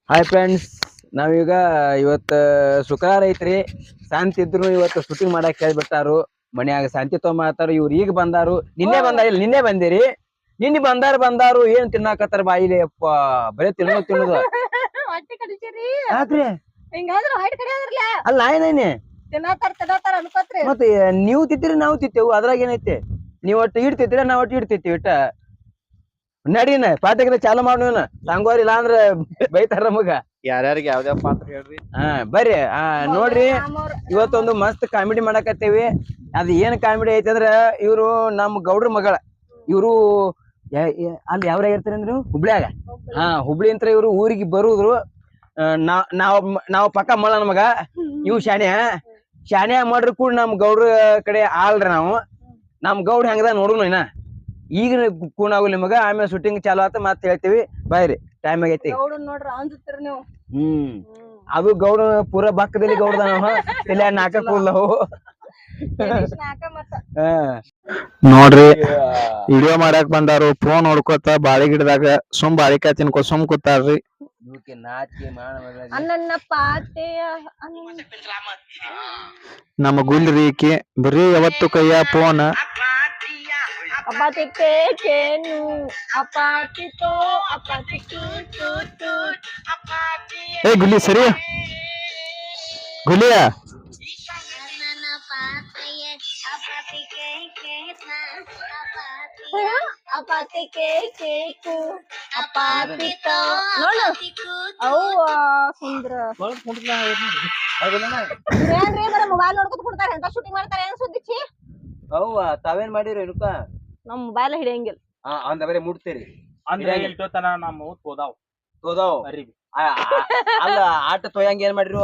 Hi friends, ನಾವೀಗ ಇವತ್ತು ಶುಕ್ರವಾರ ಐತ್ರಿ. ಶಾಂತಿ ಇದ್ರು ಇವತ್ತು ಶೂಟಿಂಗ್ ಮಾಡಕ್ ಹೇಳ್ಬಿಟ್ಟಾರು. ಮನ್ಯಾಗ ಶಾಂತಿ ತೊಗೊಂಬಾತಾರ. ಇವ್ರು ಈಗ ಬಂದಾರು. ನಿನ್ನೆ ಬಂದಾರಿಲ್ಲ, ನಿನ್ನೆ ಬಂದಿರಿ. ನಿನ್ನೆ ಬಂದಾರು ಏನ್ ತಿನ್ನಾಕತ್ತಾರ ಬಾಯಿಲಿ? ಅಪ್ಪ ಬರೇ ತಿನ್ನೋದು. ಯಾಕ್ರಿ ಅಲ್ಲ ನಾಯನೇ ಮತ್ತೆ ನೀವು ತಿಂತೀರಿ, ನಾವು ತಿಂತೇವು. ಅದ್ರಾಗ ಏನೈತಿ? ನೀವ್ ಒಟ್ಟು ಇಡ್ತಿದ್ದೀರ, ನಾವ್ ಒಟ್ಟು ಇಡ್ತಿರ್ತೀವಿ. ಇಟ್ಟ ನಡೀನ ಪಾಠಕ್ಕೆ ಚಾಲು ಮಾಡೋಣ. ಸಂಗೋರಿ ಇಲ್ಲ ಅಂದ್ರ ಬೈತಾರ ನಮಗ. ಯಾರ್ಯಾರಿಗೆ ಯಾವ್ಯಾವ ಪಾತ್ರ ಹೇಳ್ರಿ. ಬರ್ರಿ ನೋಡ್ರಿ, ಇವತ್ತೊಂದು ಮಸ್ತ್ ಕಾಮಿಡಿ ಮಾಡಕತ್ತೇವಿ. ಅದ್ ಏನ್ ಕಾಮಿಡಿ ಐತಿ ಅಂದ್ರ, ಇವ್ರು ನಮ್ ಗೌಡ್ರ ಮಗಳ. ಇವ್ರು ಅಲ್ಲಿ ಯಾವ್ರಾಗ ಇರ್ತಾರ ಅಂದ್ರು? ಹುಬ್ಳ್ಯಾಗ. ಹುಬ್ಳಿ ಅಂತ ಇವ್ರು ಊರಿಗೆ ಬರುದ್ರು. ನಾವ್ ಪಕ್ಕ ಮಳ ಮಗ. ಇವ್ ಶಾನ್ಯ ಮಾಡ್ರಿ ಕೂಡ ನಮ್ ಗೌಡ್ರ ಕಡೆ ಆಳ್ರಿ ನಾವು. ನಮ್ ಗೌಡ್ರ ಹೆಂಗದ ನೋಡುನು ಇನ್ನ. ಈಗ ಕೂಣಾಗು ನಿಮಗ. ಆಮೇಲೆ ಶೂಟಿಂಗ್ ಚಾಲು ಆತ ಮತ್ ಹೇಳ್ತೀವಿ. ಬಾಯ್ರಿ, ಟೈಮ್ ಆಗೈತಿ. ಅದು ಗೌಡ ಪೂರಾ ಬಕ್ಕದಲ್ಲಿ ಗೌಡ್ದ ನಾವು ನಾಕ ಕೂದಲವು. ನೋಡ್ರಿ, ವಿಡಿಯೋ ಮಾಡಾಕ್ ಬಂದಾರು. ಫೋನ್ ನೋಡ್ಕೋತ ಬಾಳಿ ಗಿಡದಾಗ ಬಾಳಿಕಾಯಿ ತಿನ್ಕೋ ಕೂತಾರ್ರಿ. ನಮ್ಮ ಗುಲ್ರಿ ಈಕಿ ಬರೀ ಯಾವತ್ತು ಕೈಯ ಫೋನ್. ಏ ಗುಲಿ ಸರಿ, ಗುಲಿಯ ಮೊಬೈಲ್ ನೋಡ್ಕೊತ ಕೊಡ್ತಾರೆ. ಎಂತ ಶೂಟಿಂಗ್ ಮಾಡ್ತಾರೆ ಏನ್ ಸುದ್ದಿಚ್ಚಿ? ಅವ್ವ ತಾವೇನ್ ಮಾಡಿರಿ? ನಮ್ ಮೊಬೈಲ್ ಹಿಡಿಯಂಗಿಲ್ಲ. ಅಂದ ಬರೀ ಮುಟ್ತೀರಿ ಅಂದ್ರೆ ಇಲ್ತೋತನ ನಮ್ಮ ಹೋದಾವ್ ಅಲ್ಲ ಆಟ ತೊಯ್ಯಂಗ ಏನ್ ಮಾಡಿರು?